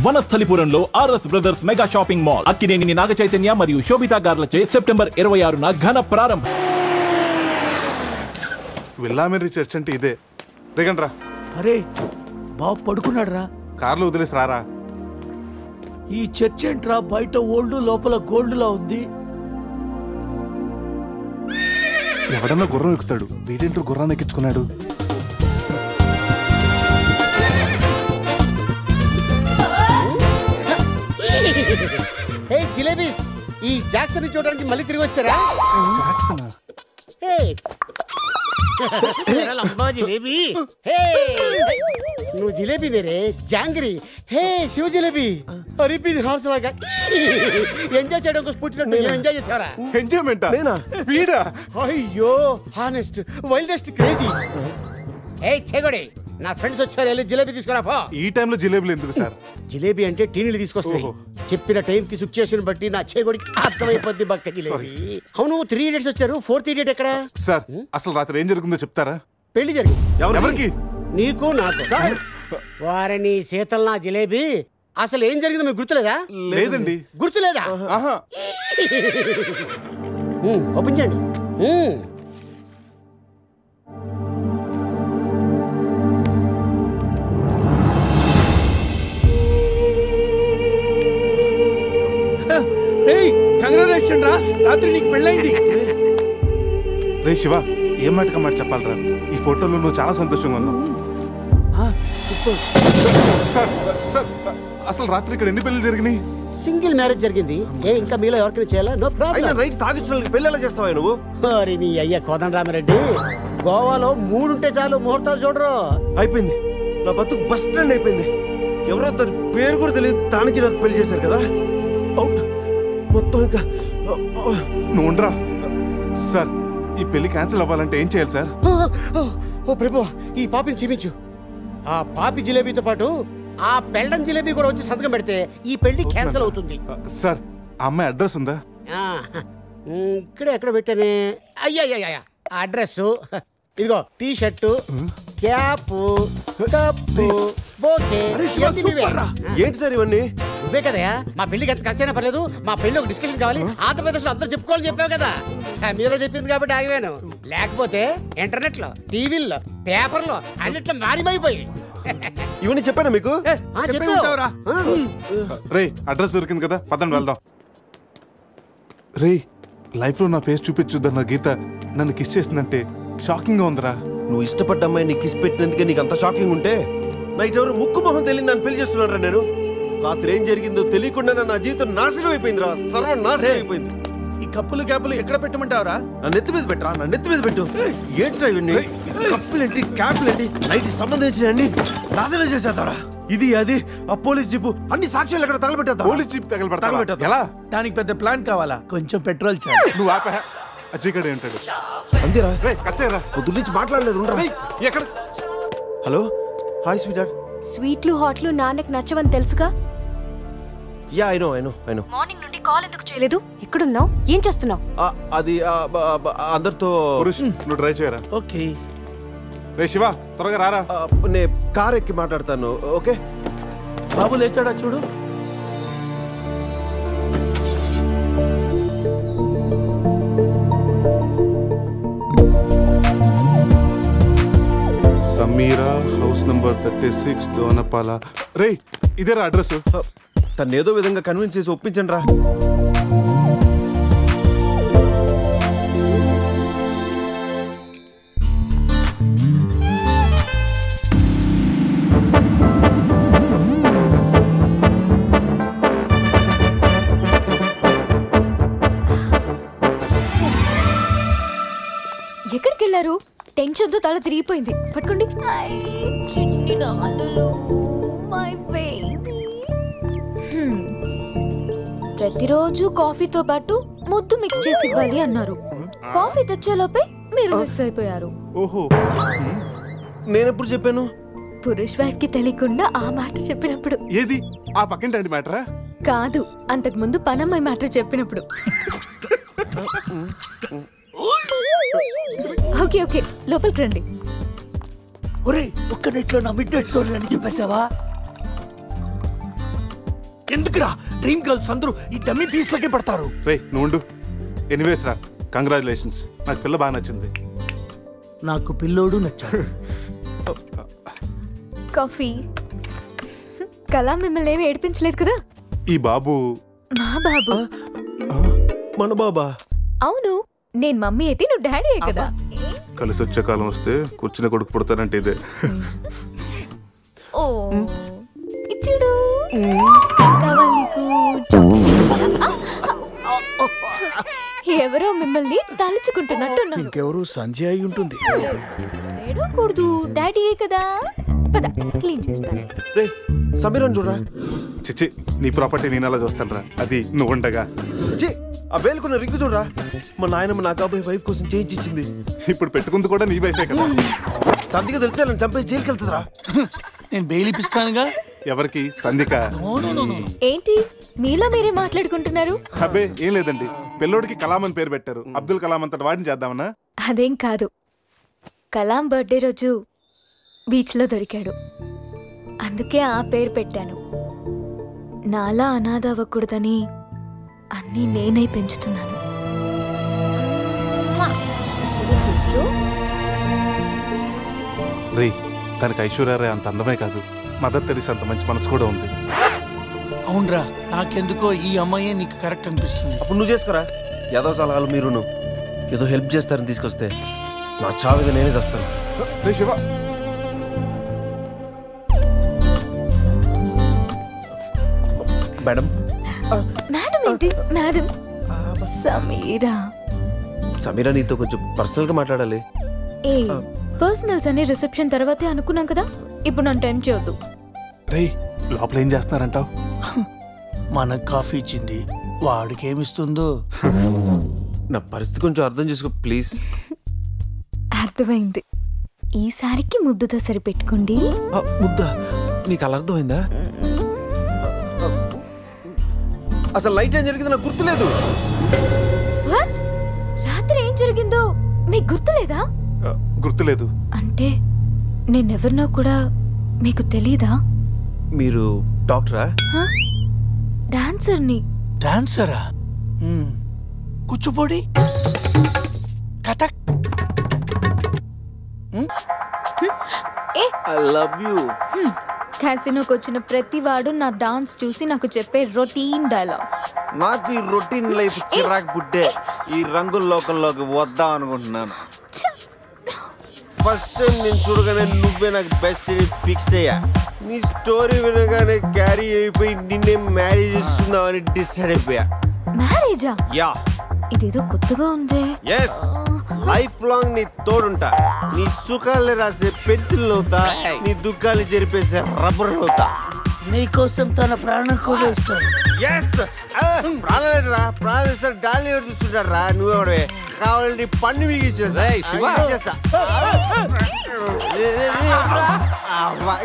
వనస్థలిపురంలో RS brothers mega shopping mall Akkineni Naga Chaitanya మరియు Sobhita గార్లచే September 26న ఘన ప్రారంభం. విల్లామెర్రి చర్చ్ అంటే ఇదే. దిగండ్రా. అరే బాబు పడుకున్నాడు రా. కార్లో వదిలేసి రారా. ఈ చర్చ్ ఏంట్రా బయట ఓల్డ్ లోపల గోల్డ్ లా ఉంది. ఎవడన్నా గుర్రం ఎక్కుతాడు, వీడేంటో గుర్రాన్ని ఎక్కించుకున్నాడు. జిలేబీస్ ఈ జాక్సన్ చూడడానికి మళ్ళీ తిరిగి వచ్చారా? జిలేబీ నువ్వు జిలేబీ దేరే జాంగ్రీ. హే శివ జిలేబీ రిపీట్ హార్స్ లాగా ఎంజాయ్ చేయడం కోసం పుట్టినట్టు ఎంజాయ్ చేసావరా? ఎంజాయ్మెంట్ అయ్యో హానెస్ట్ వైల్డెస్ట్ క్రేజీ. ఏ చెగొడి నా ఫ్రెండ్స్ వచ్చారు, వెళ్ళి జిలేబీ తీసుకురా పో. ఈ టైంలో జిలేబీలు ఎందుకు సార్? జిలేబీ అంటే టీనీలు తీసుకొస్తాయి. చెప్పిన టైం కి సిచ్యుయేషన్ బట్టి నా చేగొడికి అర్థమైపోద్ది బక్క జిలేబీ. అవును 3 idiots వచ్చారు, 4th idiot ఎక్కడ? సార్ అసలు రాత్రి ఏం జరుగుతుందో చెప్తారా? పెళ్లి జరిగింది. ఎవరికి? నీకు నాకు. వారిని శీతల్ నా జిలేబీ అసలు ఏం జరిగిందో మీకు గుర్తులేదా? లేదండి. గుర్తులేదా? ఓపెన్ చేయండి. కంగ్రాచులేషన్ రా, రాత్రి నీకు పెళ్ళైంది. రే శివ, ఏం మాటగా మాట చెప్పాలరా? ఈ ఫోటోలో నువ్వు చాలా సంతోషంగా ఉన్నావు. సార్ సార్ అసలు రాత్రి ఇక్కడ ఎన్ని పెళ్లి జరిగినాయి? సింగిల్ మ్యారేజ్ జరిగింది. ఇంకా మీలో ఎవరికైనా చేయాలా? No problem. రైట్ తాగించిన పెళ్లి ఎలా చేస్తావా నువ్వు? మరి నీ అయ్య కోదండరామిరెడ్డి గోవాలో 3 ఉంటే చాలు, ముహూర్తాలు చూడరు. అయిపోయింది, నా బతుకు బస్ స్టాండ్ అయిపోయింది. ఎవరో తన పేరు కూడా తెలియదు, దానికి నాకు పెళ్లి చేశారు కదా. అవుట్ మొత్తం. ఇంకా నువ్వు ఉండరా. సార్ ఈ పెళ్లి క్యాన్సిల్ అవ్వాలంటే ఏం చేయాలి సార్? ఓ ప్రభు, ఈ పాపిని క్షమించు. ఆ పాపి జిలేబీతో పాటు ఆ పెళ్ళం జిలేబీ కూడా వచ్చి సంతకం పెడితే ఈ పెళ్లి క్యాన్సిల్ అవుతుంది. సార్ ఆ అమ్మాయి అడ్రస్ ఉందా? ఇక్కడే ఎక్కడ పెట్టానే? అయ్యా అడ్రస్ ఇదిగో. T shirt, cap, cup, bouquet. ఏంటి సార్ ఇవన్నీ? నువ్వే కదయా మా పెళ్లికి ఎంత ఖర్చైనా పర్లేదు, మా పెళ్లి ఒక డిస్కషన్ కావాలి, ఆంధ్రప్రదేశ్ లో అందరూ చెప్పుకోవాలని చెప్పావు కదా. సమీరో చెప్పింది కాబట్టి ఆగిపోయాను. లేకపోతే ఇంటర్నెట్ లో, టీవీల్లో, పేపర్లో అన్నిట్లో మారిపోయి. ఇవన్నీ చెప్పాను మీకు? రే అడ్రస్ దొరికింది కదా, పదండి వెళ్దాం. రే లైఫ్ లో నా ఫేస్ చూపించుద్దన్న గీత నన్ను కిస్ చేసిందంటే షాకింగ్ గా ఉందిరా. నువ్వు ఇష్టపడ్డ అమ్మాయి నీకు కిస్ పెట్టినందుకే నీకు అంత షాకింగ్ ఉంటే నైట్ ఎవరు ముక్కు మొహం తెలియదు అని పెళ్లి చేస్తున్నారా? నేను రాత్రి ఏం జరిగిందో తెలియకుండా నా జీవితం నాశనం అయిపోయిందిరా, సర్వం నాశనం అయిపోయింది. ఈ కప్పులు క్యాపులు ఎక్కడ పెట్టమంటావురా? నా నెత్తి మీద పెట్టరా, నా నెత్తి మీద పెట్టు. ఏంట్రా ఇవన్నీ? కప్పులేంటి, క్యాపులేంటి, నైట్ సంబంధించిన అన్ని నాశనం చేసేద్దారా? ఇది అది ఆ పోలీస్ జీపు అన్ని సాక్ష్యాలు ఎక్కడ తగలబెట్టేద్దా? పోలీస్ జీప్ తగలబెట్టా ఎలా? దానికి పెద్ద ప్లాన్ కావాలా? కొంచెం పెట్రోల్ చాలు. నువ్వు ఆపా. అజ్జిగడే ఉంటాడు. అంతేరా? కచ్చేరా, పొద్దు నుంచి మాట్లాడలేదు. ఎక్కడ? Hello, hi sweet heart. స్వీట్లు హాట్లు నాన్నకు నచ్చవని తెలుసుగా. Yeah I know. మార్నింగ్ నుండి కాల్ ఎందుకు చేయలేదు? ఎక్కడున్నావు? ఏం చేస్తున్నావు? అది అందరితో. నువ్వు ట్రై చేయరా. ఓకే. రే శివ త్వరగా రారా. నేను కార్ ఎక్కి మాట్లాడతాను. ఓకే బాబు లేచాడా చూడు. Sameera house number 36 Dona Paula. రే ఇదేరా అడ్రస్. తను ఏదో విధంగా కన్విన్స్ చేసి ఒప్పించండి రా. ఎక్కడికి వెళ్ళారు? టెన్షన్ తో తల తిరిగిపోయింది. పట్టుకోండి. ప్రతిరోజు కాఫీతో పాటు ముద్దు మిక్స్ చేసి ఇవ్వాలి అన్నారు. కాఫీ తెచ్చేలోపే మీరు మిస్ అయిపోయారు. ఓహో, నేను ఎప్పుడు చెప్పాను? పురుష్ వైఫ్ కి తెలియకుండా ఆ మాట చెప్పినప్పుడు. ఏది ఆ పక్కింటి మ్యాటరా? కాదు, అంతకు ముందు పనమ్మాయి మాట చెప్పినప్పుడు. ఓకే ఓకే, లోపలికి రండి. ఒరే ఒక్క నెట్లో నా మిడ్ నైట్ స్టోరీ అని చెప్పేసావా? ఎందుకురా డ్రీమ్ గర్ల్స్ అందరూ ఈ డమ్మీ పీస్లకే పడతారు. రే నువ్వు ఎనీవేస్ రా, కంగ్రాచులేషన్స్. నాకు పిల్ల బాగా నచ్చింది. నాకు పిల్లోడు నచ్చాడు. కాఫీ. కళ మిమ్మల్ని ఏమి ఏడిపించలేదు కదా? ఈ బాబు మా బాబు. మన బాబా? అవును, నేను మమ్మీ అయితే నువ్వు డాడీ కదా. కలిసి వచ్చే కాలం వస్తే కూర్చుని కొడుకు పుడతానంటే ఇదే. ఓ ఇచ్చుడు. కావాలి నీకు? ఎవరో మిమ్మల్ని తలుచుకుంటున్నట్టున్నారు. ఇంకెవరు సంజయ్ అయి ఉంటుంది. ఏడవకూడదు, డాడీ కదా. పద క్లీన్ చేస్తాను. రే సమీరన్ చూడరా. చిచ్చి, నీ ప్రాపర్టీ నేను అలా చూస్తాను రా, అది నువ్వు ఉండగా. చి ఆ వేలుకున్న రింగు చూడరా. మా నాయనమ్మ నా కాబోయే వైఫ్ కోసం చేయించి ఇచ్చింది. ఇప్పుడు పెట్టుకుంది కూడా నీ వైఫే కదా. సంధిగా తెలిస్తే నన్ను చంపేసి జైలుకి వెళ్తుందిరా. నేను బెయిల్ ఇప్పిస్తానుగా. ఎవరికి? సంధిక. ఏంటి మీలో మీరే మాట్లాడుకుంటున్నారు? అబ్బే ఏం లేదండి, పిల్లోడికి కలాం అని పేరు పెట్టారు. అబ్దుల్ కలాం అంతటి వాడిని చేద్దామన్నా. అదేం కాదు, కలాం బర్త్డే రోజు బీచ్ లో దొరికాడు, అందుకే ఆ పేరు పెట్టాను. నాలా అనాథ అవ్వకూడదని అన్నీ నేనై పెంచుతున్నాను. రే తనకి ఐశ్వర్య అంత అందమే కాదు, మదర్ తెరీసా అంత మంచి మనసు కూడా ఉంది. అవునరా, నాకెందుకో ఈ అమ్మాయే నీకు కరెక్ట్ అనిపిస్తుంది. అప్పుడు నువ్వు చేసుకోరా. ఏదో సలహాలు మీరును ఏదో హెల్ప్ చేస్తారని తీసుకొస్తే నా చావేదో నేనే చేస్తాను. రే శివ, మేడం. మేడం ఏంటి మేడం? సమీరా. సమీరా నీతో కొంచెం పర్సనల్ గా మాట్లాడాలి. ఏ పర్సనల్స్ అనే రిసెప్షన్ తర్వాతే అనుకున్నాం కదా, ఇప్పుడు నన్ను టైం చేయొద్దు. రే లోపల ఏం చేస్తున్నారంటావు? మనకు కాఫీ ఇచ్చింది, వాడికి ఏమిస్తుందో. నా పరిస్థితి కొంచెం అర్థం చేసుకో ప్లీజ్. అర్థమైంది, ఈసారికి ముద్దుతో సరిపెట్టుకోండి. ముద్దా? నీకు అలా అర్థమైందా? అసలు నైట్ ఏం జరిగిందో నాకు గుర్తులేదు. What? రాత్రి ఏం జరిగిందో మీకు గుర్తులేదా? గుర్తులేదు. అంటే నేనెవరినో కూడా మీకు తెలీదా? మీరు డాక్టరా? డాన్సర్ని. డాన్సరా? Kuchipudi, Kathak. I love you. క్యాసినోకి వచ్చిన ప్రతి వాడు నా డాన్స్ చూసి నాకు చెప్పే రొటీన్ డైలాగ్. నాకు ఈ రొటీన్ లైఫ్ చిరాకు పుట్టే ఈ రంగుల లోకల్లోకి వద్దాం అనుకుంటున్నాను. ఫస్ట్ టైం నేను చూడగానే నువ్వే నాకు బెస్ట్ ఫిక్స్ అయ్యా. నీ స్టోరీ వినగానే క్యారీ అయిపోయి నిన్నే మ్యారేజ్ చేస్తున్నామని డిసైడ్ అయిపోయా. మ్యారేజా? యా. ఇదేదో కొత్తగా ఉందే. ఎస్, లైఫ్ లాంగ్ నీ తోడుంటా. నీ సుఖాలు రాసే పెన్సిల్ అవుతా, నీ దుఃఖాలు జరిపేసే రబ్బర్ అవుతా. నీకోసం తన ప్రాణం కూడా ఇస్తాడు. ఎస్, ప్రాణాలేరా, ప్రాణాలు ఇస్తారు. డాలి ఎవరు చూస్తుంటారు రా, నువ్వెవడే కావాలంటే పన్ను మిగిచేస్తా.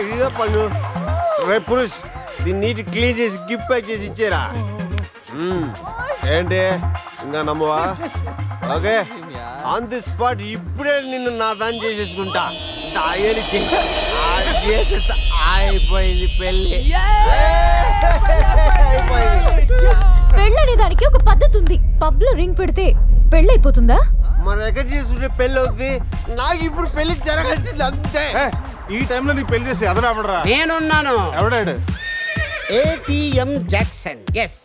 ఇదిగో పన్ను. రే పురుష్, దీన్ని నీట్ క్లీన్ చేసి గిఫ్ట్ ప్యాక్ చేసి ఇచ్చేరా. ఏంటి ఇంకా నమ్మవా? ఓకే, ఆన్ ది స్పాట్ ఇప్పుడే నిన్ను నా దాన్ని చేసేసుకుంటా. అయిపోయింది పెళ్ళి. పెళ్ళనే దానికి ఒక పద్ధతి ఉంది. పబ్ లో రింగ్ పెడితే పెళ్ళైపోతుందా? మనం ఎక్కడ చేసుకుంటే పెళ్ళి అవుతుంది. నాకు ఇప్పుడు పెళ్లి జరగాల్సింది అంతే. ఈ టైంలో నీకు పెళ్లి చేసి ఎదరాబడరా? నేనున్నాను. ఎవడాడు? ATM Jackson. Yes,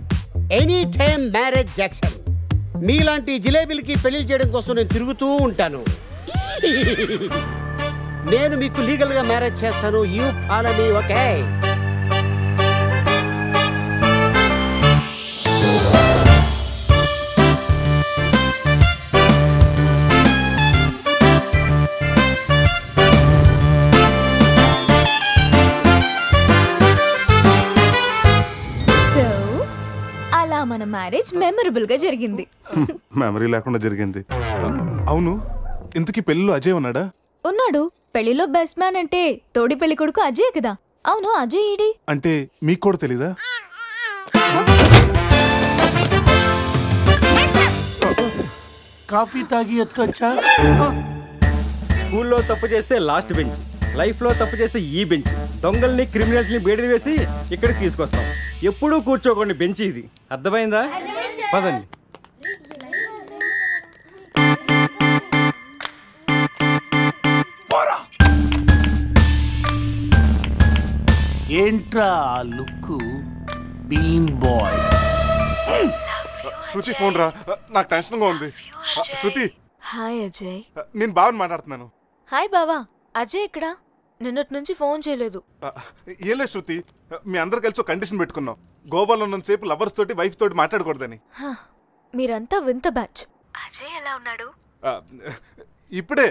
any time marriage Jackson. మీలాంటి జిలేబీలకి పెళ్లి చేయడం కోసం నేను తిరుగుతూ ఉంటాను. నేను మీకు లీగల్ గా మ్యారేజ్ చేస్తాను. You follow me, okay? అలా మన మ్యారేజ్ మెమరబుల్ గా జరిగింది. మెమరీ లేకుండా జరిగింది. అవును, ఇంతకీ పెళ్ళిలో అజయ్ ఉన్నాడా? ఉన్నాడు. పెళ్లిలో బెస్ట్ మ్యాన్ అంటే తోడి పెళ్లి కొడుకు అజయ్ కదా. అవును, అజయ్ ఏడి? అంటే మీకు కూడా తెలీదా? కాఫీ తాగి ఎత్తుకొచ్చా. స్కూల్లో తప్పు చేస్తే లాస్ట్ బెంచ్, లైఫ్ లో తప్పు చేస్తే ఈ బెంచ్. దొంగల్ని క్రిమినల్స్ని బేడి వేసి ఇక్కడికి తీసుకొస్తాం. ఎప్పుడూ కూర్చోకండి బెంచ్ ఇది, అర్థమైందా? పదండి. ఏంట్రా look been boy? Shruti phone రా, నాకు టెన్షన్ గా ఉంది. శృతి. హాయ్ అజయ్. నేను బావని మాట్లాడుతున్నాను. హాయ్ బావా. అజయ్ ఇక్కడ? నిన్నటి నుంచి ఫోన్ చేయలేదు. ఏం లేదు శృతి, మీ అందరు కలిసి ఒక కండిషన్ పెట్టుకున్నాం. గోవాలో ఉన్నంతసేపు లవర్స్ తోటి వైఫ్ తోటి మాట్లాడకూడదని. మీరంతా వింత బ్యాచ్. అజయ్ ఎలా ఉన్నాడు? ఇప్పుడే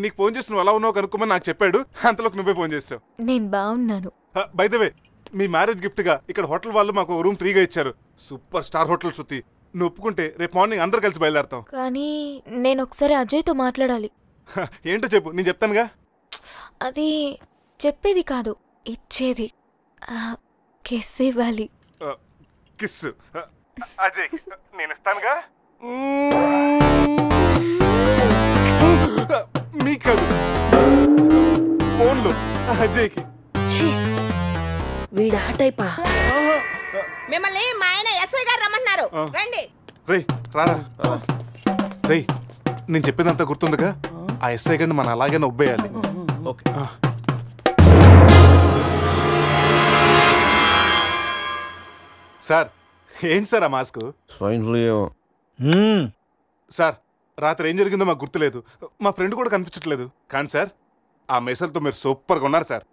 నీకు ఫోన్ చేసి నువ్వు ఎలా ఉన్నావు కనుక్కోమని నాకు చెప్పాడు. అంతలోకి నువ్వే ఫోన్ చేసావు. నేను బాగున్నాను. By the way, me marriage gift గా ఇక్కడ హోటల్ వాళ్ళు మాకు రూమ్ ఫ్రీగా ఇచ్చారు. సూపర్ స్టార్ హోటల్ శృతి. నువ్వు ఒప్పుకుంటే రేపు మార్నింగ్ అందరు కలిసి బయలుదేరతాం. కానీ నేను ఒకసారి అజయ్తో మాట్లాడాలి. ఏంటో చెప్పు, నేను చెప్తానుగా. అది చెప్పేది కాదు, ఇచ్చేది. కిస్ ఇవ్వాలి. కిస్? అజయ్ నేను ఇస్తానుగా. మీకు కాదు, ఫోన్లో అజయ్కి. వీడా టైపా? మిమ్మల్ని మా ఆయన ఎస్ఐ గారు రమ్మంటున్నారు, రండి. రే రారా. రే నేను చెప్పేదంతా గుర్తుందిగా? ఆ ఎస్ఐ గారిని మనం అలాగే ఒబ్బేయాలి. ఓకే. సార్ ఏంటి సార్ ఆ మాస్క్? Swine flu. సార్ రాత్రి ఏం జరిగిందో మాకు గుర్తులేదు, మా ఫ్రెండ్ కూడా కనిపించట్లేదు. కానీ సార్ ఆ మెసల్తో మీరు సూపర్గా ఉన్నారు సార్.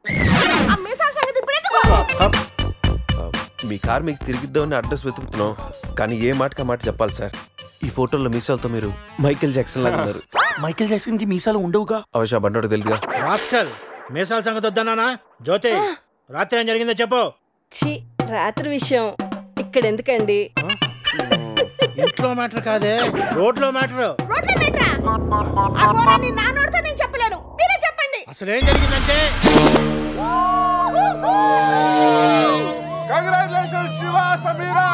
మీ కార్ మీకు తిరిగిద్దామని అడ్రస్ వెతుకుతున్నాం, కానీ ఏ మాటకా మాట చెప్పాలి సార్. ఈ ఫోటోలో మీసాలతో మీరు మైకేల్ జాక్సన్ లాగా ఉన్నారు. మైకేల్ జాక్సన్ కి మీసాలు ఉండవుగా? అవశ్య బండోడు తెలుగుగా. రాస్కల్, మీసాల సంగతి వద్దన్నానా? జ్యోతి, రాత్రి ఏం జరిగిందో చెప్పు. రాత్రి విషయం ఇక్కడ ఎందుకండి? ఇంట్లో మ్యాటర్ కాదే, రోడ్లో మ్యాటర్. నేను చెప్పలేను, మీరే చెప్పండి. అసలు ఏం జరిగిందంటే, కంగ్రాచులేషన్స్ శివ, సమీరా.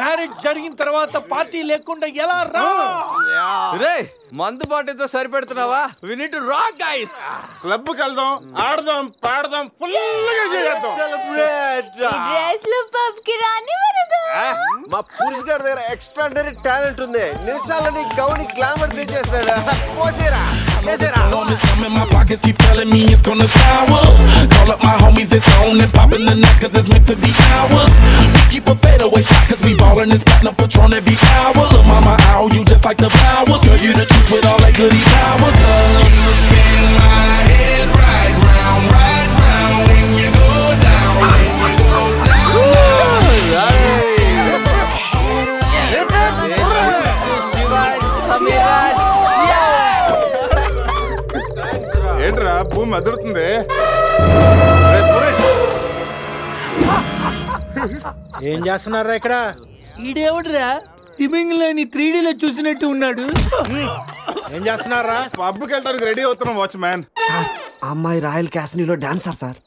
మ్యారేజ్ జరిగిన తర్వాత పార్టీ లేకుండా ఎలా రా? రే మందు పార్టీతో సరిపెడుతున్నావా? We need to rock guys. Club కి వెళ్దాం, ఆడదాం, పాడదాం, ఫుల్ గా చేద్దాం. డ్రెస్ లో పబ్ కి రాని వరగా. మా పురుష్ గారి దగ్గర ఎక్స్ట్రాడనరీ టాలెంట్ ఉంది. నిమిషాలని Gouni glamour తెచ్చేస్తాడు. పోసేరా My pockets keep telling me it's gonna shower. Call up my homies, it's on and popping the neck cause it's meant to be ours. We keep a fadeaway shot cause we ballin' this platinum Patron every hour. Look mama, ow, you just like the flowers. Girl, you the truth with all that goody powers. You spin my head right round when you go down, when you go down. ఏంట్రా భూమి అదురుతుంది? ఏం చేస్తున్నారా ఇక్కడ? ఈడేవుడ్రా తిమింగ్లేని 3Dలో చూసినట్టు ఉన్నాడు. ఏం చేస్తున్నారా? పబ్కి వెళ్ళడానికి రెడీ అవుతున్నాం వాచ్ మ్యాన్. అమ్మాయి రాయల్ క్యాసినోలో డాన్సర్ సార్.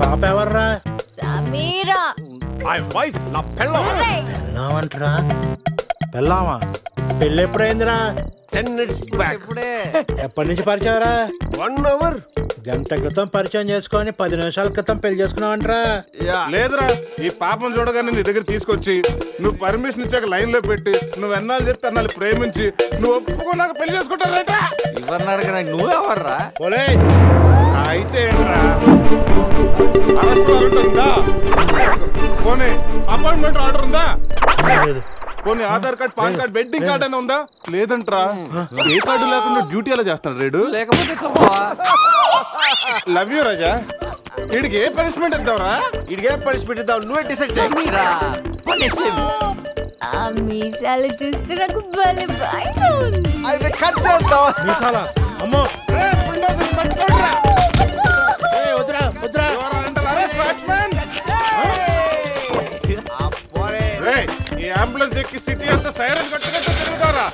పాప ఎవర్రా? సమీరా. మై వైఫ్, నా పెళ్ళాం. పెళ్ళామంటరా? పెళ్ళామా? పెళ్ళి ఎప్పుడైందిరా? 10 minutes back. ఎప్పటి నుంచి పరిచయం రా? 1 hour. గంట క్రితం పరిచయం చేసుకొని 10 నిమిషాల క్రితం పెళ్లి చేసుకున్నావంటరా? లేదురా, ఈ పాపం చూడగానే నీ దగ్గర తీసుకొచ్చి నువ్వు పర్మిషన్ ఇచ్చాక లైన్ లో పెట్టి నువ్వు ఎన్నాళ్ళు చెప్తే అన్నాళ్ళు ప్రేమించి నువ్వు ఒప్పుకున్నాక పెళ్లి చేసుకుంటారట. ఇవన్నీ అడగ నువ్వెవర్రా? అయితే ఏంట్రా, అరెస్ట్ వారెంట్ ఉందా? పోనీ అపాయింట్మెంట్ ఆర్డర్ ఉందా? పోనీ Aadhaar card, pan card, wedding card అని ఉందా? లేదంట్రా. ఏ కార్డు లేకుండా డ్యూటీ ఎలా చేస్తాడు రేడు? లేకపోతే లవ్ యూ రాజా. వీడికి ఏ పనిష్మెంట్ ఇద్దాంరా? వీడికి ఏ పనిష్మెంట్ ఇద్దాం నువ్వే డిసైడ్ చేయి. ఆ మీసాలు చూస్తే నాకు భలే భయం ఉంది. అయితే కట్ చేద్దాం. మీసాలా? అమ్మో. వద్దురా వద్దురా. ఈ అంబులెన్స్ ఎక్కి సిటీ అంతా సైరన్ కట్టుకుంటూ తిరుగుతారా?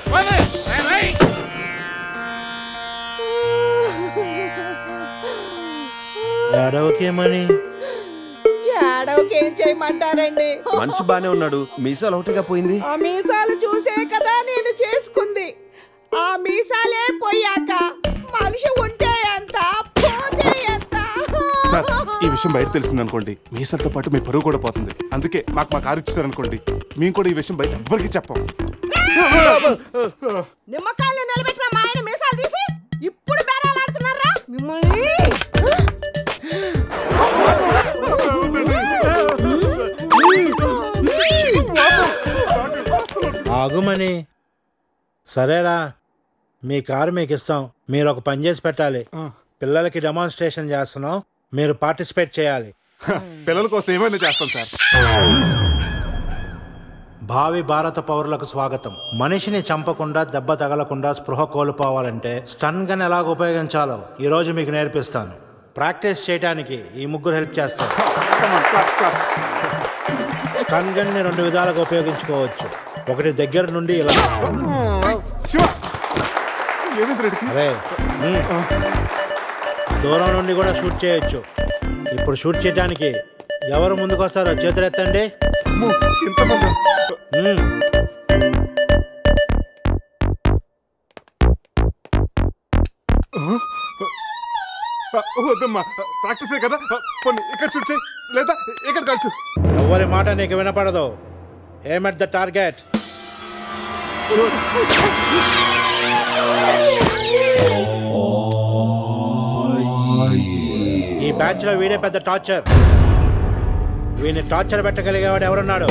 ఏడవకేమని? ఏడవకేం చేయమంటారండి? మనిషి బానే ఉన్నాడు, మీసాలు ఒకటిగా పోయింది. ఆ మీసాలు చూసే కదా నేను చేసుకుంది. ఆ మీసాలే పోయాక మనిషి ఉంటే ఎంత పోతే ఎంత. సార్ ఈ విషయం బయట తెలిసిందనుకోండి మీసాలతో పాటు మీ పరువు కూడా పోతుంది. అందుకే మాకు మా కారు ఇచ్చారనుకోండి మేము కూడా ఈ విషయం బయట ఎవ్వరికి చెప్పాం. నిమ్మకాయలు నిలబెట్టిన మా ఆయన మీసాలు తీసి ఇప్పుడు బేరాలాడుతున్నారా మిమ్మల్ని? ఆగుమని సరేరా, మీ కారు మీకు ఇస్తాం. మీరు ఒక పని చేసి పెట్టాలి. పిల్లలకి డెమాన్స్ట్రేషన్ చేస్తున్నాం, మీరు పార్టిసిపేట్ చేయాలి. పిల్లల కోసం ఏమైనా చేస్తాం సార్. భావి భారత పౌరులకు స్వాగతం. మనిషిని చంపకుండా దెబ్బ తగలకుండా స్పృహ కోల్పోవాలంటే స్టన్ గన్ ఎలాగ ఉపయోగించాలో ఈ రోజు మీకు నేర్పిస్తాను. ప్రాక్టీస్ చేయడానికి ఈ ముగ్గురు హెల్ప్ చేస్తారు. స్టన్ గన్ ని 2 విధాలుగా ఉపయోగించుకోవచ్చు. ఒకటి దగ్గర నుండి ఇలా, అరే దూరం నుండి కూడా షూట్ చేయొచ్చు. ఇప్పుడు షూట్ చేయడానికి ఎవరు ముందుకు వస్తారో చేతులు ఎత్తండి. వద్దమ్మా, ప్రాక్టీసే కదా. ఇక్కడ షూట్ చేయి లేదా ఇక్కడ కాల్చు. ఎవరి మాట నీకు వినపడదు. ఏమ్ ఎట్ ద టార్గెట్. ఈ బ్యాచ్ లో వీడే పెద్ద టార్చర్. వీడిని టార్చర్ పెట్టగలిగేవాడు ఎవరున్నాడు?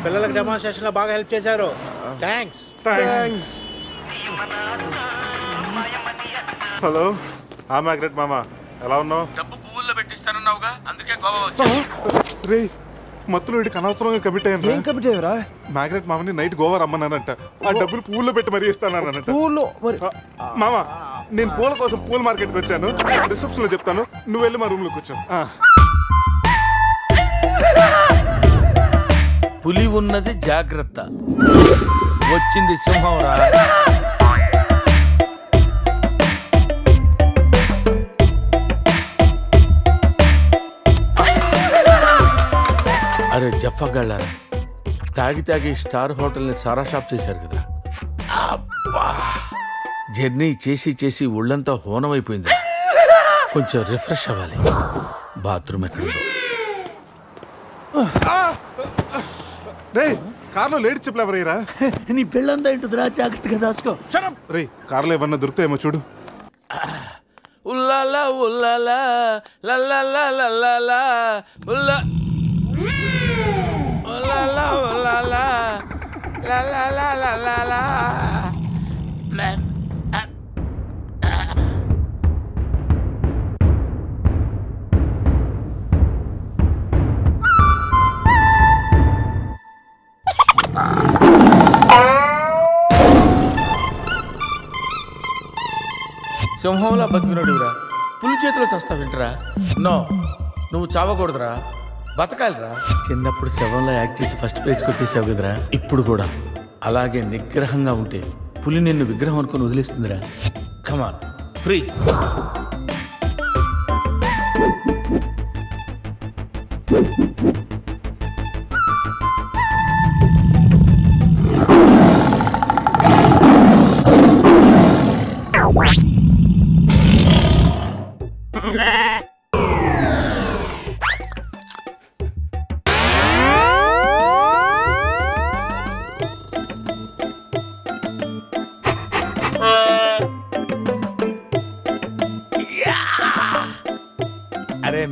పిల్లలకు డెమాన్స్ట్రేషన్ లో బాగా హెల్ప్ చేశారు. థ్యాంక్స్. హలో మ్యాగ్రెట్ మామ, ఎలా ఉన్నావు? డబ్బు పువ్వుల్లో పెట్టిస్తానన్నావుగా, అందుకే గోవా వచ్చాను. రే మత్తులో వీడికి అనవసరంగా కమిట్ అయ్యాను. ఏం కమిట్ అయ్యారా? మ్యాగ్రెట్ మామని నైట్ గోవా రమ్మన్నానంట. ఆ డబ్బులు పువ్వుల్లో పెట్టి మరీ ఇస్తానంట. మామ నేను పూల కోసం పూల మార్కెట్కి వచ్చాను. రిసెప్షన్ లో చెప్తాను, నువ్వు వెళ్ళి మా రూమ్ లో కూర్చో. పులి ఉన్నది జాగ్రత్త, వచ్చింది సింహం రా. అరే జఫాగాళ్ళారా, తాగి తాగి స్టార్ హోటల్ని సారా షాప్ చేశారు కదా. అబ్బా, జర్నీ చేసి చేసి ఒళ్ళంతా హోనమైపోయింది. కొంచెం రిఫ్రెష్ అవ్వాలి. బాత్రూమ్ ఎక్కడుందో. రే కార్లో లేడీ చెప్పులు ఎవరయ్యరా? నీ పెళ్ళంతా ఇంటుందిరా, జాగ్రత్తగా దాసుకో. రే కార్లో ఏమన్నా దొరుకుతాయేమో చూడు. ఉల్లాలా ఉల్లాలా లల్లాలా లల్లాలా ఉల్లా ఉల్లాలా ఉల్లాలా లల్లాలా లల్లాలా. సింహంలా బతికినడురా, పులి చేతిలో చస్తావింటరా? నో, నువ్వు చావకూడదురా, బతకాలిరా. చిన్నప్పుడు శవంలో యాక్ట్ చేసి ఫస్ట్ ప్రైజ్ కొట్టేసావు కదరా, ఇప్పుడు కూడా అలాగే నిగ్రహంగా ఉంటే పులి నిన్ను విగ్రహం అనుకుని వదిలేస్తుందిరా. కమాన్ ఫ్రీజ్.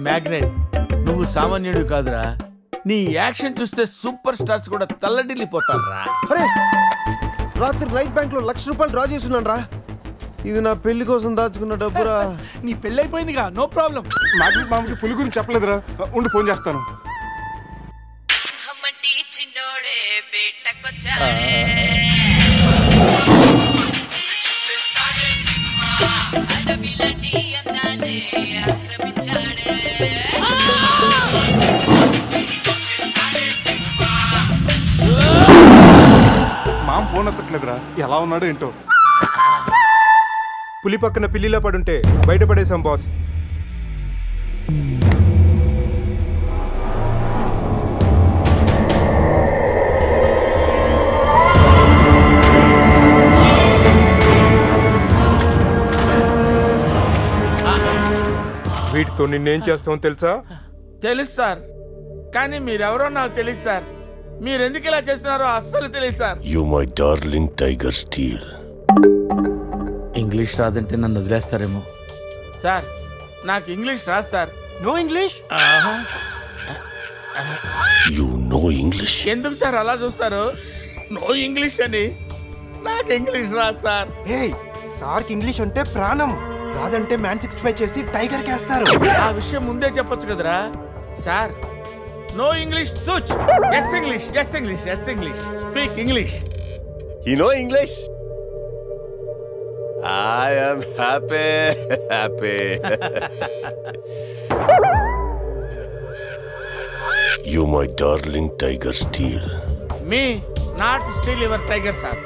మ్యాగ్నెట్. నువ్వు సామాన్యుడు కాదురా. నీ యాక్షన్ చూస్తే సూపర్ స్టార్స్ కూడా తల్లడిల్లిపోతారా. అరే రాత్రి రైట్ బ్యాంక్ లో ₹1,00,000 డ్రా చేస్తున్నాను రా. ఇది నా పెళ్లి కోసం దాచుకున్న డబ్బురా. నీ పెళ్లి అయిపోయిందిగా, నో ప్రాబ్లం. మామకి పులి గురించి చెప్పలేదురా, ఉండి ఫోన్ చేస్తాను. మామ ఫోన్ ఎత్తట్లేదురా, ఎలా ఉన్నాడో ఏంటో. పులి పక్కన పిల్లిలా పడుంటే బయటపడేశాం బాస్. వీటితో నిన్నేం చేస్తామో తెలుసా? తెలుసు సార్, కానీ మీరెవరో నాకు తెలియదు సార్. మీరెందుకు ఇలా చేస్తున్నారో అస్సలు తెలియదు sir. You my darling tiger steel. English రాదంటే నన్ను వదిలేస్తారేమో సార్. నాకు ఇంగ్లీష్ రాదు sir. No English? You no English? ఎందుకు సార్ అలా చూస్తారు? నో ఇంగ్లీష్ అని. నాకు ఇంగ్లీష్ రాదు సార్. సార్కి ఇంగ్లీష్ అంటే ప్రాణం. రాదంటే మ్యాన్ 65 చేసి టైగర్ కేస్తారు. ఆ విషయం ముందే చెప్పొచ్చు కదరా సార్. నో ఇంగ్లీష్ తుచ్. Yes English, yes English, yes English. Speak English. You no English? I am happy. You my darling tiger steel. Me not steal your tiger sir.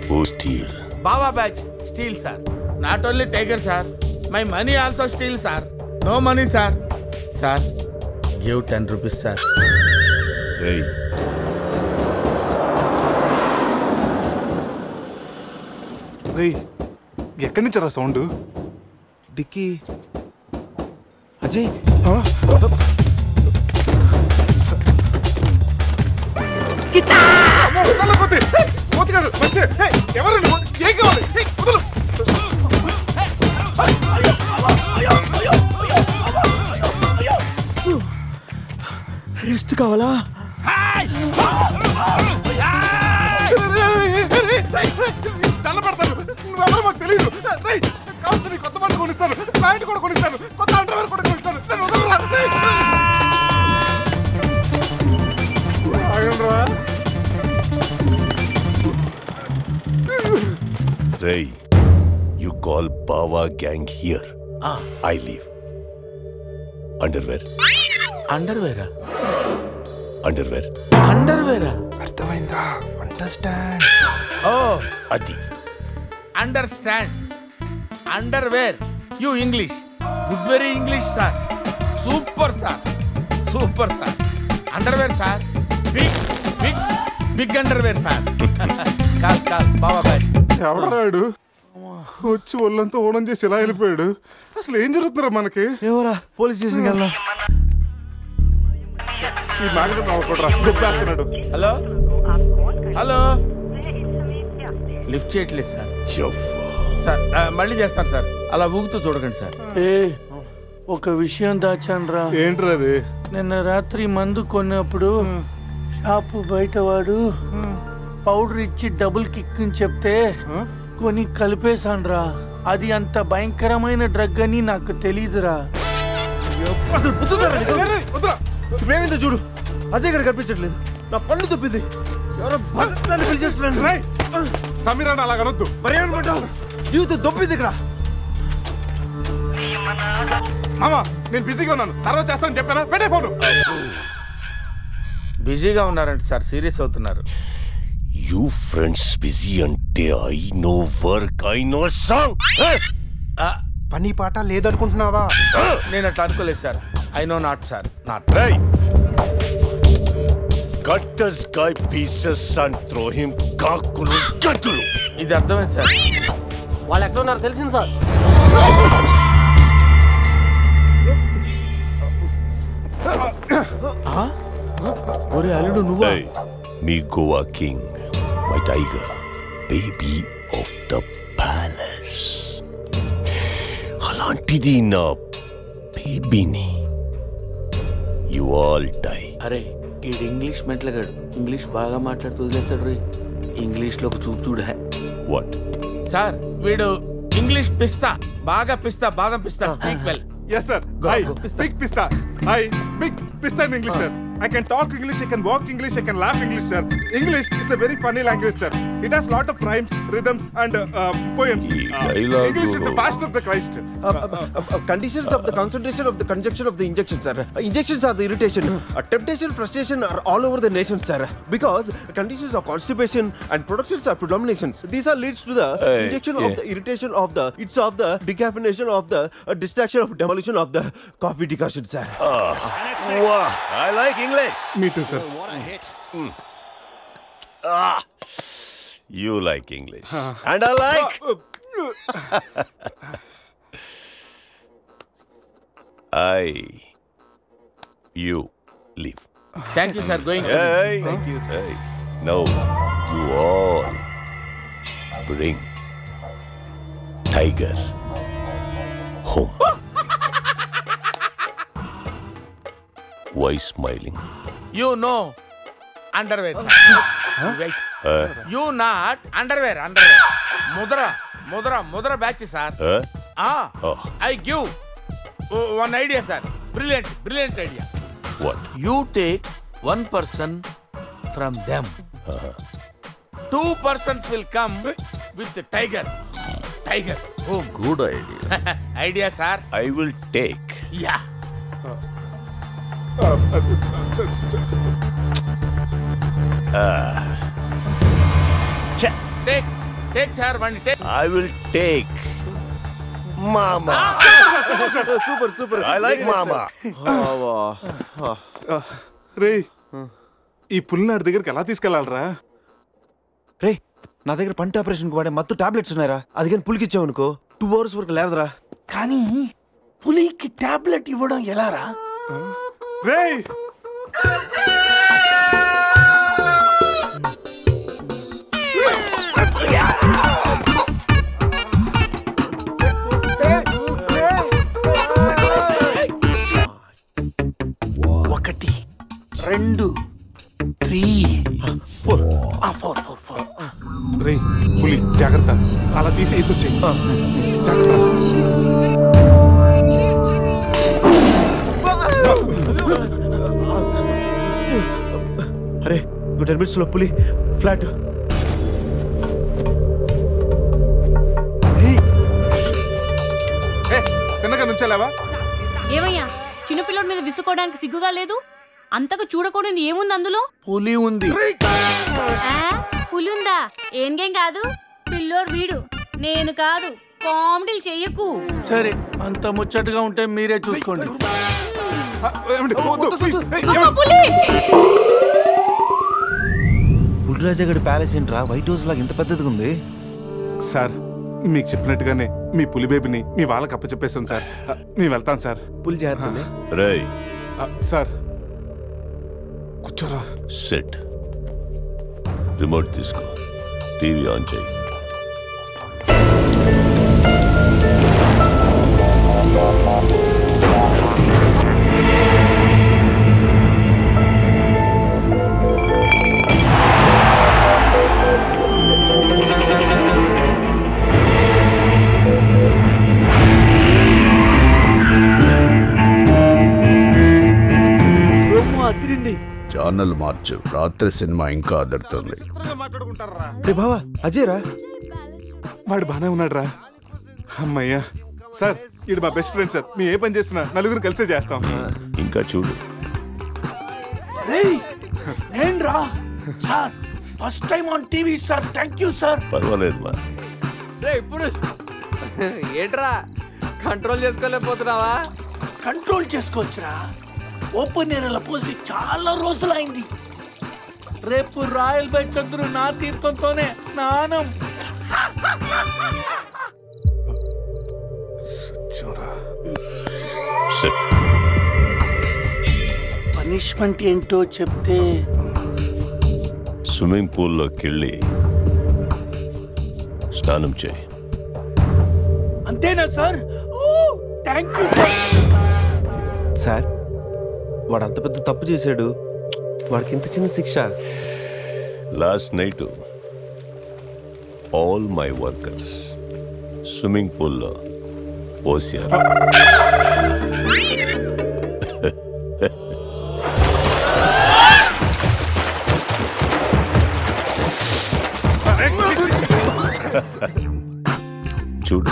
Who steal? Baba batch steal sir. Not only tiger sir, my money also steal sir. No money sir. Sir, give 10 rupees sir. Hey. రేయ్, ఎక్కడి నుంచి రా sound? Dicky. Ajay rest కావాలా? తెల్లబడతాను, నువ్వెవరో మాకు తెలియదు. కావచ్చు నీ కొత్త బట్టలు కొనిస్తాను, ప్యాంట్ కూడా కొనిస్తాను, కొత్త అండర్వేర్ కూడా కొనిస్తాను. Ray, you call Bawa gang here. I leave. Underwear. Underwear? Underwear. Underwear? అర్థమైందా? Understand. Oh, Adi. Understand. Underwear. You English. Good very English sir. Super sir. Super sir. Underwear sir. Big underwear sir. Call Baba batch. ఎవడరాడు వచ్చి ఒళ్ళంతా ఓనం చేసి ఇలా వెళ్ళిపోయాడు? అసలు ఏం జరుగుతున్నారా మనకి? ఎవరా? పోలీస్ స్టేషన్కి వెళ్దాం. ఈ మ్యాగ్నెట్ నవ్వకూడరా, దెబ్బేస్తున్నాడు. హలో హలో, లిఫ్ట్ చేయట్లేదు సార్. సార్ మళ్ళీ చేస్తాను సార్, అలా ఊగుతూ చూడకండి సార్. ఒక విషయం దాచాన్రా. ఏంట్రా అది? నిన్న రాత్రి మందు కొన్నప్పుడు షాపు బయట వాడు పౌడర్ ఇచ్చి డబుల్ కిక్ అని చెప్తే కొని కలిపేశాన్రా. అది అంత భయంకరమైన డ్రగ్ అని నాకు తెలీదురా. ఇప్పుడేమైందో చూడు. అజయ్ గారు కనిపించట్లేదు. నా పళ్ళు తప్పింది. ఎవరో బస్సు పిలిచేస్తున్నాను. సమీరాన్ని అలా కనొద్దు. మరి ఏమనుకుంటావు? జీవితం దొప్పింది ఇక్కడ. మామా నేను బిజీగా ఉన్నాను, తర్వాత చేస్తానని చెప్పానా? పెట్టే ఫోను. బిజీగా ఉన్నారంటే సార్ సీరియస్ అవుతున్నారు. You friends busy ante I know work, I know song. పని పాట లేదనుకుంటున్నావా? నేను అట్లా అనుకోలేదు sir. I know not sir, not. Hey, cut this guy pieces and throw him kakulu gatulu. ఇది అర్థమైంది సార్. వాళ్ళు ఎక్కడ ఉన్నారు తెలిసింది సార్. ఒరే అల్లుడు నువ్వా? Me Goa king, my tiger, baby of the palace. అలాంటిది నా బేబీని యు ఆల్ డై. అరే ఈడు ఇంగ్లీష్ మెట్లగాడు, ఇంగ్లీష్ బాగా మాట్లాడుతూ వదిలేస్తాడు రే. ఇంగ్లీష్లో ఒక చూపు చూడ. వాట్ సార్ వీడు ఇంగ్లీష్ పిస్తా, బాగా పిస్తా, బాదం పిస్తా. Speak well. Yes sir. I speak pista. I speak pista in English sir. I can talk English, I can walk English, I can laugh English sir. English is a very funny language sir. It has lot of rhymes, rhythms and poems. English is the fashion of the Christ. Conditions of the concentration of the conjunction of the injection sir. Injections are the irritation. Temptation, frustration are all over the nation sir. Because conditions of constipation and productions are predominations. These are leads to the injection of the irritation of the, it's of the decaffeination of the distraction of demolition of the coffee decoction sir. Wow, I like English. Me too sir. What a hit. You like English. And I like. You leave. Thank you sir. Going. Hey, thank you. Hey. Now you all bring Tiger home. Why smiling? You know underwear. Wait. You not underwear. Mudra batch sir. I give one idea sir. Brilliant idea. What? You take one person from them. 2 persons will come with the tiger home. Good idea. Idea sir. I will take. Yeah. Take sir, one take. I will take Mama. Super. I like Mama. రే ఈ పుల్లినాడి దగ్గరికి ఎలా తీసుకెళ్ళాలరా? రే నా దగ్గర పంట operation కు వాడే మత్తు tablets ఉన్నాయరా, అది కానీ పులికి ఇచ్చావు అనుకో 2 hours వరకు లేవదరా. కానీ పులికి టాబ్లెట్ ఇవ్వడం ఎలారా? రే ఒకటి 2 3 4 రే పులి జాగ్రత్త, అలా తీసేసి వచ్చే జాగ్రత్త. అరే 10 minutes లో పులి ఫ్లాట్. తిన్నగా నుంచెలావా? ఏమయ్యా చిన్నపిల్లడి మీద విసుకోవడానికి సిగ్గుగా లేదు? అంతకు చూడకూడదు ఏముంది అందులో? పులి ఉంది. పులి ఉందా? ఏం కాదు, పిల్లోడు వీడు, నేను కాదు. కామెడీలు చెయ్యకు. సరే అంత ముచ్చటగా ఉంటే మీరే చూసుకోండి. పులిరాజగడ్ ప్యాలెస్ ఏంట్రా వైట్ హౌస్ లాగా ఇంత పెద్దదిగా ఉంది? సార్ మీకు చెప్పినట్టుగానే మీ పులి బేబీని మీ వాళ్ళకి అప్పచెప్పేస్తాను సార్. నేను వెళ్తాను సార్. పులి జాగ్రత్త. రేయ్ సార్ కూర్చోరా. సెట్ రిమోట్ తీసుకో, టీవీ ఆన్ చేయి. ఛానల్ మార్చు, రాత్రి సినిమా ఇంకా అదరుతుంది. బావా అజయ్ రా, వాడు బానే ఉన్నాడు రా. అమ్మయ్యా సార్, ఇది మా బెస్ట్ ఫ్రెండ్ సార్. మేము ఏ పని చేస్తున్నా నలుగురు కలిసే చేస్తాం. ఇంకా చూడు. నేను రా sir, first time on TV sir. Thank you sir. పర్వాలేదు మా. ఇప్పుడు ఏంట్రా కంట్రోల్ చేసుకోలేకపోతున్నావా? కంట్రోల్ చేసుకోవచ్చురా. ఓపెన్ ఏరియాలో పోసి చాలా రోజులైంది. రేపు రాయల్ బై చంద్రు నా తీర్థంతోనే స్నానం. పనిష్మెంట్ ఏంటో చెప్తే స్విమ్మింగ్ పూల్లోకి వెళ్ళి స్నానం చేయి. అంతేనా sir? Thank you sir. Sir వాడు అంత పెద్ద తప్పు చేశాడు, వాడికి ఇంత చిన్న శిక్ష. Last night all my workers swimming పూల్లో పోసారు. చూడు,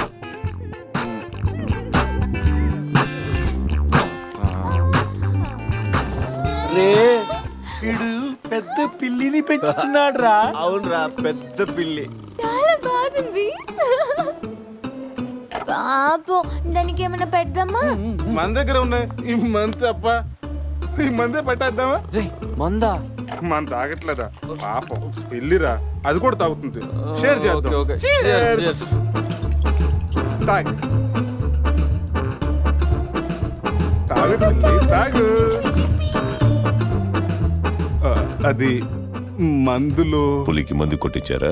రే వీడు పెద్ద పిల్లిని పెంచుతున్నాడు రా. అవునరా, పెద్ద పిల్లి. చాలా బాగుంది. పాపం దానికి ఏమైనా పెడదామా? మన దగ్గర ఉన్నాయి ఈ మంత్ అప్ప, ఈ మందే పట్టేద్దామా? మందా మన తాగట్లేదా పాపం, పిల్లిరా, అది కూడా తాగుతుంది. షేర్ చేద్దాం. Cheers. తాగు తాగు పిల్లి, తాగు. అది మందులో పులికి మందు కొట్టించారా?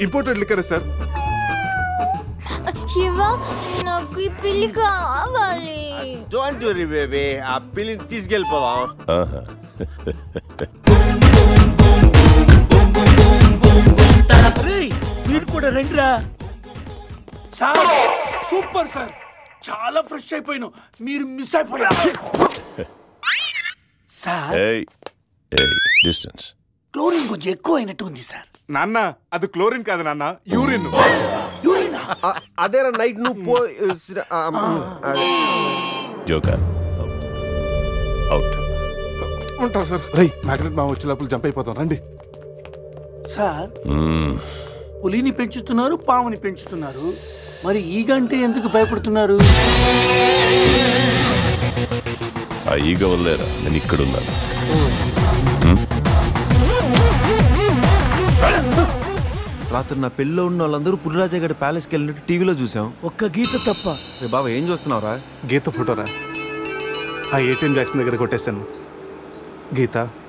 Imported liquor sir. శివ, నాకు ఈ పిల్లి కావాలి. డోంట్ వరీ బేబీ, ఆ పిల్లిని తీసుకెళ్ళిపోదాం. మీరు కూడా రండిరా. సార్ సూపర్ సార్, చాలా ఫ్రెష్ అయిపోయాను. మీరు మిస్ అయిపోయారు సార్. డిస్టెన్స్. క్లోరిన్ కొంచెం ఎక్కువ అయినట్టు ఉంది సార్. నాన్న అది క్లోరిన్ కాదు నాన్న, యూరిన్. అదేరా నైట్ నువ్వు జోకర్ అవుట్. ఉంటాం సార్. రై మ్యాగ్నెట్ మా వచ్చే లోపల జంప్ అయిపోతాం, రండి సార్. పులిని పెంచుతున్నారు, పాముని పెంచుతున్నారు, మరి ఈగంటే ఎందుకు భయపడుతున్నారు? ఆ ఈగ వల్లేరా నేను ఇక్కడున్నాను. రాత్రి నా పెళ్ళిలో ఉన్న వాళ్ళందరూ పులిరాజా గడి ప్యాలెస్కి వెళ్ళినట్టు టీవీలో చూసాం. ఒక్క గీత తప్ప. రే బాబా, ఏం చూస్తున్నావురా? గీత ఫోటోరా, ఆ ఏటీఎం జాక్సన్ దగ్గర కొట్టేశాను. గీత